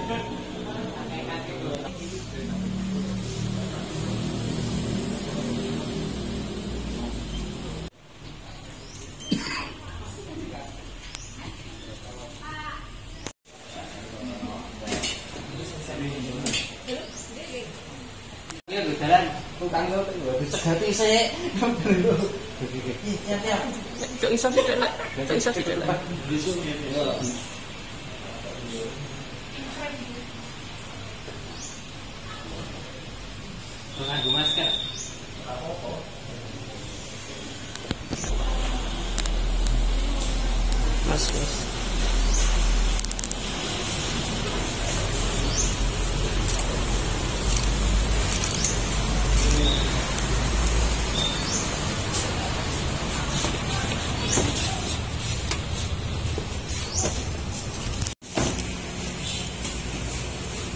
Jalan tukang lo cegati sih. Cok iso sithik lek. Cok iso sithik lek. Nganggo masker. Mas.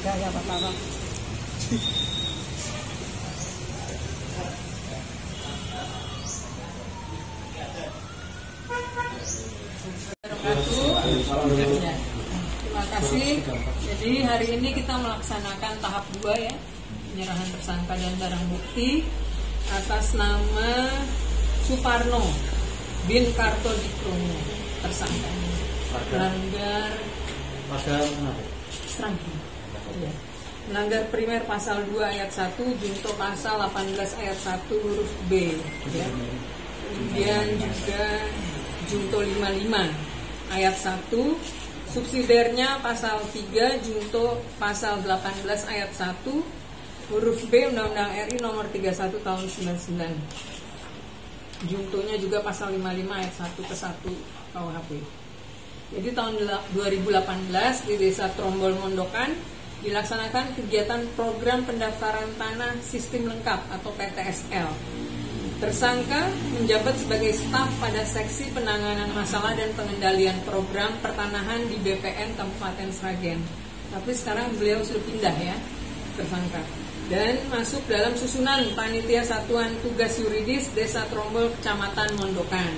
Ya, Pak. Terima kasih. Jadi hari ini kita melaksanakan tahap 2 ya, penyerahan tersangka dan barang bukti atas nama Suparno bin Kartodikrono tersangka melanggar ya. Melanggar primer pasal 2 ayat 1, junto pasal 18 ayat 1 huruf B ya. Kemudian juga junto 55 ayat 1, subsidiarnya pasal 3 junto pasal 18 ayat 1 huruf B Undang-Undang RI nomor 31 tahun 99. Juntonya juga pasal 55 ayat 1 ke 1 KUHP. Jadi tahun 2018 di Desa Trombol Mondokan dilaksanakan kegiatan program pendaftaran tanah sistem lengkap atau PTSL. Tersangka menjabat sebagai staf pada seksi penanganan masalah dan pengendalian program pertanahan di BPN Kabupaten Sragen. Tapi sekarang beliau sudah pindah ya, tersangka. Dan masuk dalam susunan Panitia Satuan Tugas Yuridis Desa Trombol Kecamatan Mondokan.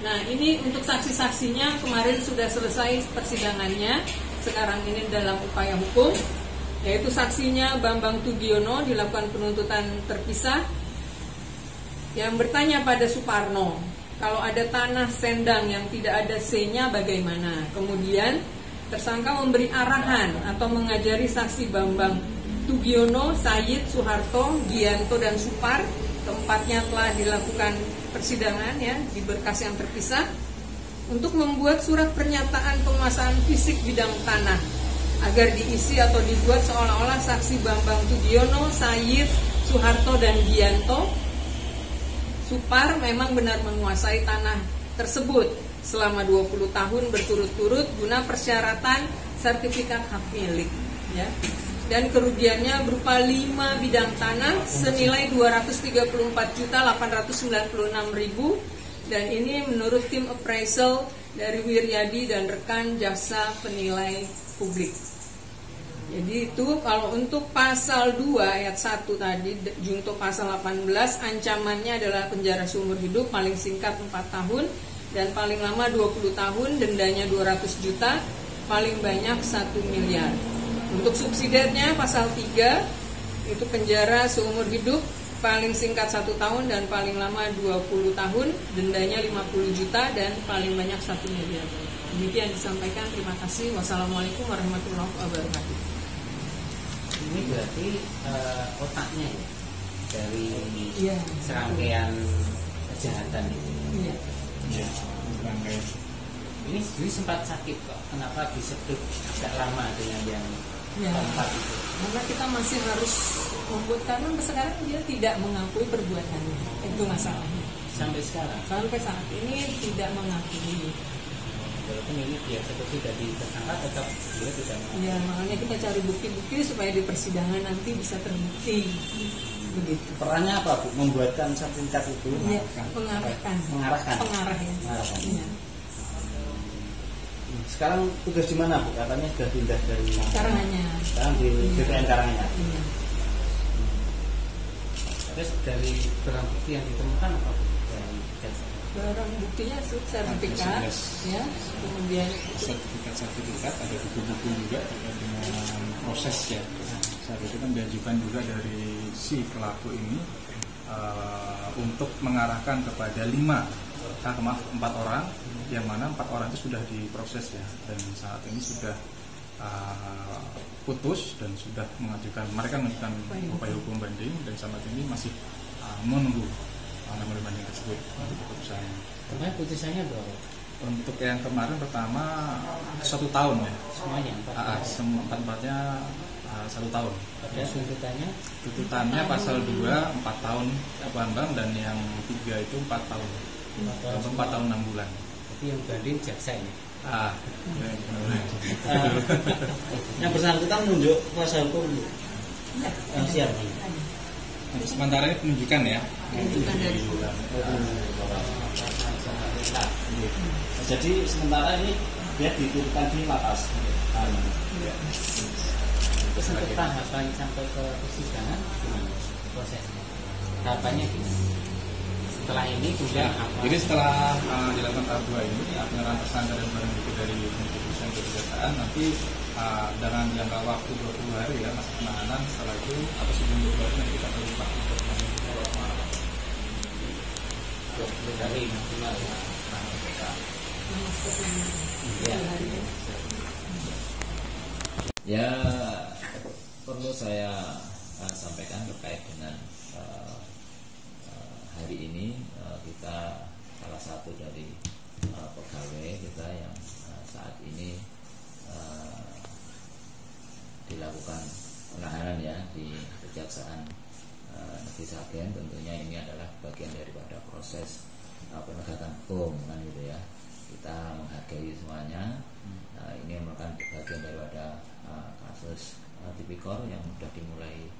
Nah, ini untuk saksi-saksinya kemarin sudah selesai persidangannya. Sekarang ini dalam upaya hukum, yaitu saksinya Bambang Tugiono dilakukan penuntutan terpisah yang bertanya pada Suparno, kalau ada tanah sendang yang tidak ada C-nya bagaimana? Kemudian tersangka memberi arahan atau mengajari saksi Bambang Tugiono, Sayid, Suharto, Gianto, dan Supar, keempatnya telah dilakukan persidangan ya di berkas yang terpisah, untuk membuat surat pernyataan penguasaan fisik bidang tanah agar diisi atau dibuat seolah-olah saksi Bambang Tugiono, Sayid, Suharto, dan Gianto Supar memang benar menguasai tanah tersebut selama 20 tahun berturut-turut guna persyaratan sertifikat hak milik ya. Dan kerugiannya berupa 5 bidang tanah senilai 234.896.000. Dan ini menurut tim appraisal dari Wiryadi dan rekan jasa penilai publik. Jadi itu kalau untuk pasal 2 ayat 1 tadi junto pasal 18 ancamannya adalah penjara seumur hidup, paling singkat 4 tahun dan paling lama 20 tahun, dendanya 200 juta, paling banyak 1 miliar. Untuk subsidiarnya pasal 3 itu penjara seumur hidup, paling singkat 1 tahun dan paling lama 20 tahun, dendanya 50 juta dan paling banyak 1 miliar. Demikian disampaikan, terima kasih. Wassalamualaikum warahmatullahi wabarakatuh. Ini berarti otaknya ya, dari serangkaian kejahatan itu. Iya. Ya, ini sempat sakit kok. Kenapa disebut agak lama dengan yang keempat itu? Karena kita masih harus membuat, karena sekarang dia tidak mengakui perbuatannya, itu masalahnya. Sampai sekarang? Sampai saat ini tidak mengakui. Walaupun ini dia seperti dari tersangka tetap dia tidak mengakui. Ya, makanya kita cari bukti-bukti supaya di persidangan nanti bisa terbukti. Begitu. Perannya apa Bu? Membuatkan sertifikat itu? Ya, mengarahkan. Pengarah ya. Ya. Sekarang tugas di mana Bu? Katanya sudah pindah dari Karanganyar. Sekarang di BPN Karanganyar. Iya. Terus dari barang bukti yang ditemukan apa Bu? Dari barang buktinya sertifikat, ya, kemudian sertifikat, ada buku-buku juga terkait dengan proses ya. Saat itu kan diajukan juga dari si pelaku ini untuk mengarahkan kepada 4 orang, yang mana 4 orang itu sudah diproses ya, dan saat ini sudah putus dan sudah mereka mengajukan upaya hukum banding, dan saat ini masih menunggu nomor banding tersebut untuk keputusannya. Kemarin putusannya berapa? Untuk yang kemarin pertama 1 tahun ya. Semuanya 4-4-nya 1 tahun. Padahal tuntutannya pasal 2 4 tahun Bambang, dan yang 3 itu 4 tahun. 4 tahun 6 bulan. Tapi yang banding jaksa ini. Yang bersangkutan menunjuk kuasa hukum siap. Untuk sementara ini penunjukan ya. penunjukan dari Jadi sementara ini dia dititipkan di lapas. Terus untuk tahapan sampai ke persidangan gimana prosesnya? Tahapannya gimana? Setelah ini kemudian apa? Jadi setelah dilakukan tahap 2 ini, penyerahan tersangka dan barang bukti dari keputusan kejaksaan, nanti dengan jangka waktu 20 hari ya masa penahanan. Setelah itu atau sebelum 20 hari nanti kita terlibat untuk menolak marah. 20 hari maksimal. Ya, perlu saya sampaikan terkait dengan hari ini kita salah satu dari pegawai kita yang saat ini dilakukan penahanan ya di Kejaksaan Negeri Sragen. Tentunya ini adalah bagian daripada proses penegakan hukum kan gitu ya. Kita menghargai semuanya. Ini merupakan bagian daripada kasus tipikor yang sudah dimulai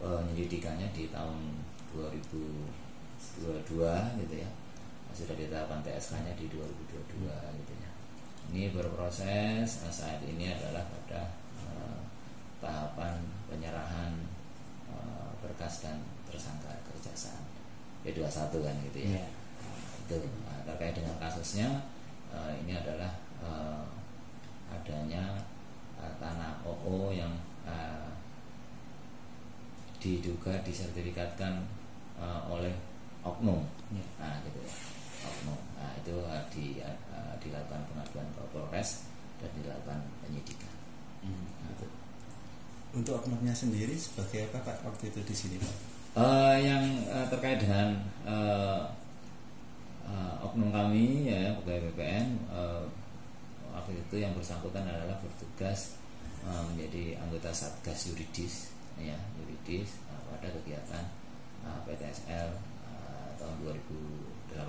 penyelidikannya di tahun 2022 gitu ya. Sudah ditetapkan TSK-nya di 2022 gitu ya. Ini berproses saat ini adalah pada tahapan penyerahan berkas dan tersangka kejaksaan P21 kan gitu ya. Itu terkait dengan kasusnya ini adalah adanya tanah OO yang diduga disertifikatkan oleh oknum, gitu ya, oknum. Nah, itu dilakukan pengaduan ke Polres dan dilakukan penyidikan. Gitu. Untuk oknumnya sendiri sebagai apa Pak waktu itu di sini Pak? Yang terkait dengan oknum kami ya pegawai BPN, waktu itu yang bersangkutan adalah bertugas menjadi anggota Satgas Yuridis ya, pada kegiatan PTSL tahun 2018.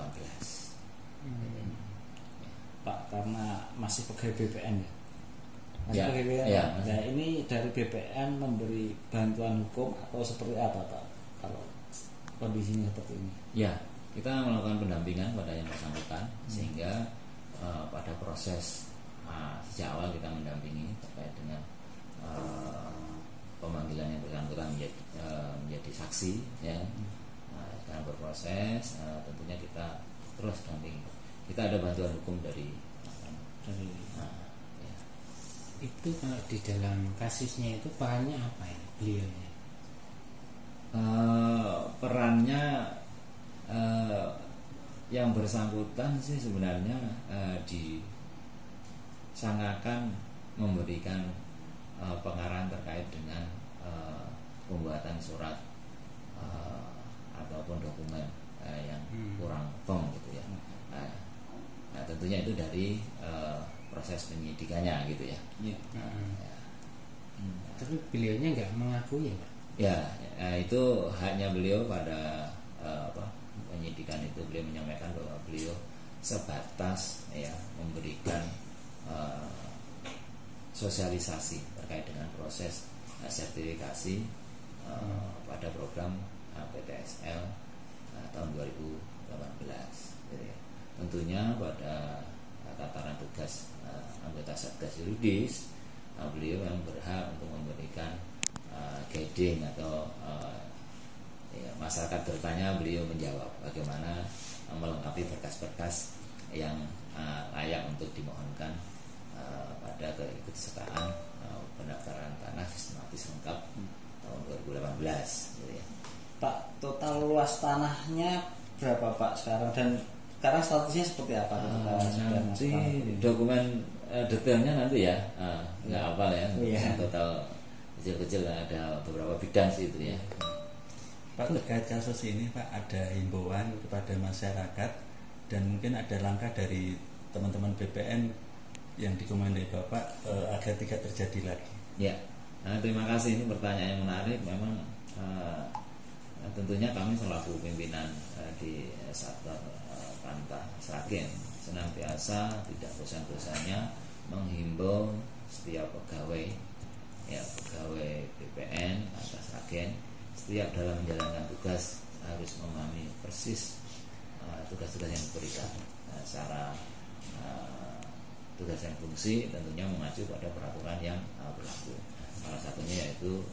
Pak, karena masih pegawai BPN ya? Ya, Masih pegawai BPN. ya, Nah, ini dari BPN memberi bantuan hukum atau seperti apa Pak kalau kondisinya seperti ini? Ya, kita melakukan pendampingan pada yang bersangkutan sehingga pada proses sejak awal kita mendampingi terkait dengan pemanggilan yang bersangkutan menjadi saksi ya. Sekarang berproses, tentunya kita terus dampingi. Kita ada bantuan hukum dari ya. Itu kalau di dalam kasusnya itu perannya apa ya beliaunya? Perannya yang bersangkutan sih sebenarnya disangakan memberikan pengarahan terkait dengan pembuatan surat ataupun dokumen yang kurang firm gitu ya. Nah, tentunya itu dari proses penyidikannya gitu ya. Ya. Tapi beliaunya nggak mengakui ya Pak? Ya, itu haknya beliau pada penyidikan itu. Beliau menyampaikan bahwa beliau sebatas ya memberikan sosialisasi terkait dengan proses sertifikasi pada program PTSL tahun 2018. Jadi, tentunya pada tataran tugas anggota Satgas Yuridis, beliau yang berhak untuk memberikan guiding atau ya, masyarakat bertanya, beliau menjawab bagaimana melengkapi berkas-berkas yang layak untuk dimohonkan pada keikutsertaan pendaftaran tanah sistematis lengkap tahun 2018 gitu ya. Pak, total luas tanahnya berapa Pak sekarang, dan sekarang statusnya seperti apa? Nanti dokumen detailnya nanti ya, nggak hafal ya. Iya. Total kecil-kecil ada beberapa bidang sih itu ya. Pak, terkait kasus ini Pak, ada himbauan kepada masyarakat dan mungkin ada langkah dari teman-teman BPN yang dikomandoi Bapak agar tidak terjadi lagi. Ya, terima kasih, ini pertanyaan yang menarik. Memang tentunya kami selaku pimpinan di Satker Pantah Sragen senantiasa tidak bosan-bosannya menghimbau setiap pegawai BPN Pantah Sragen setiap dalam menjalankan tugas harus memahami persis tugas-tugas yang diberikan secara tugas dan fungsi, tentunya mengacu pada peraturan yang berlaku. Salah satunya yaitu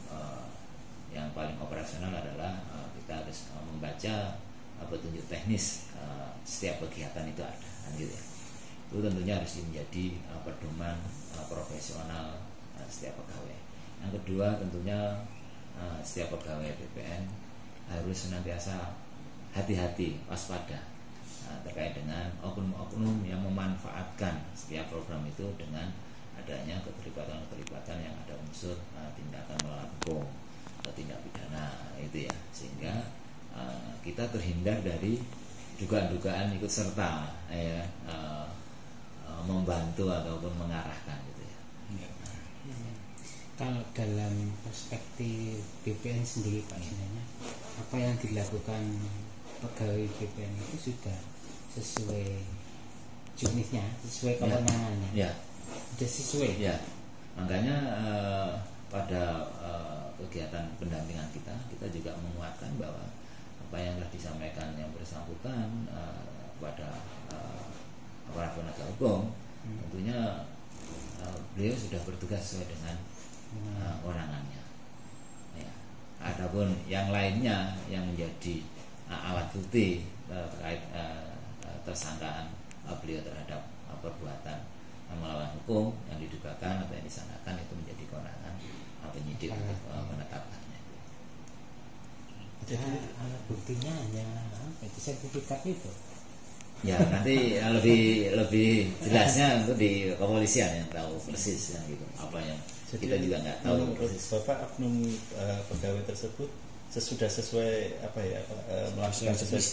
yang paling operasional adalah kita harus membaca petunjuk teknis setiap kegiatan itu ada, gitu ya. Itu tentunya harus menjadi pedoman profesional setiap pegawai. Yang kedua, tentunya setiap pegawai BPN harus senantiasa hati-hati, waspada terkait dengan oknum-oknum yang memanfaatkan setiap program itu dengan adanya keterlibatan yang ada unsur tindakan melawan hukum atau tindak pidana itu ya, sehingga kita terhindar dari dugaan-dugaan ikut serta membantu ataupun mengarahkan gitu ya. Kalau dalam perspektif BPN sendiri Pak, sebenarnya apa yang dilakukan pegawai BPN itu sudah sesuai jurnalnya, sesuai kewenangannya, Ya, sudah sesuai. ya. Makanya pada kegiatan pendampingan kita juga menguatkan bahwa apa yang telah disampaikan yang bersangkutan kepada para penegak hukum, tentunya beliau sudah bertugas sesuai dengan kewenangannya. Ya. Adapun yang lainnya yang menjadi alat bukti terkait tersangkaan beliau terhadap perbuatan melawan hukum yang didugakan atau yang disangkakan, itu menjadi kewenangan penyidik untuk menetapkannya. Jadi alat buktinya hanya itu sertifikat itu. Ya, nanti lebih jelasnya untuk di kepolisian yang tahu persis yang gitu. Apa yang kita juga nggak tahu. Menurut Bapak, oknum pegawai tersebut sudah sesuai melakukan sesuai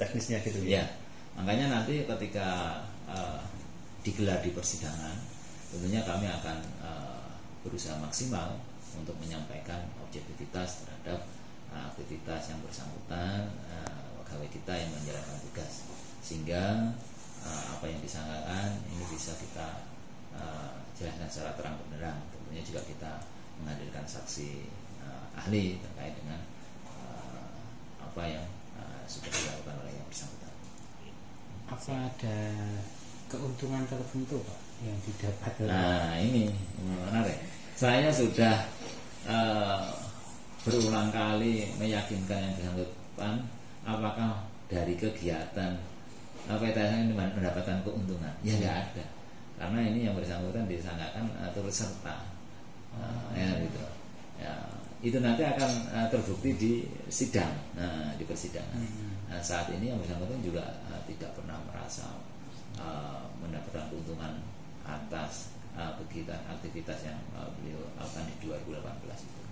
teknisnya gitu ya. Makanya nanti ketika digelar di persidangan, tentunya kami akan berusaha maksimal untuk menyampaikan objektivitas terhadap aktivitas yang bersangkutan, pegawai kita yang menjalankan tugas, sehingga apa yang disangkakan ini bisa kita jelaskan secara terang benderang. Tentunya juga kita menghadirkan saksi ahli terkait dengan apa yang sudah dilakukan oleh yang bersangkutan. Apa ada keuntungan tertentu Pak yang didapat? Nah, ini menarik. Saya sudah berulang kali meyakinkan yang bersangkutan apakah dari kegiatan PTSN ini mendapatkan keuntungan. Ya nggak ada, karena ini yang bersangkutan disangkakan turut serta. Ya gitu. Ya, itu nanti akan terbukti di sidang, di persidangan. Nah, saat ini yang bersangkutan juga tidak pernah merasa mendapatkan keuntungan atas kegiatan aktivitas yang beliau lakukan di 2018 itu.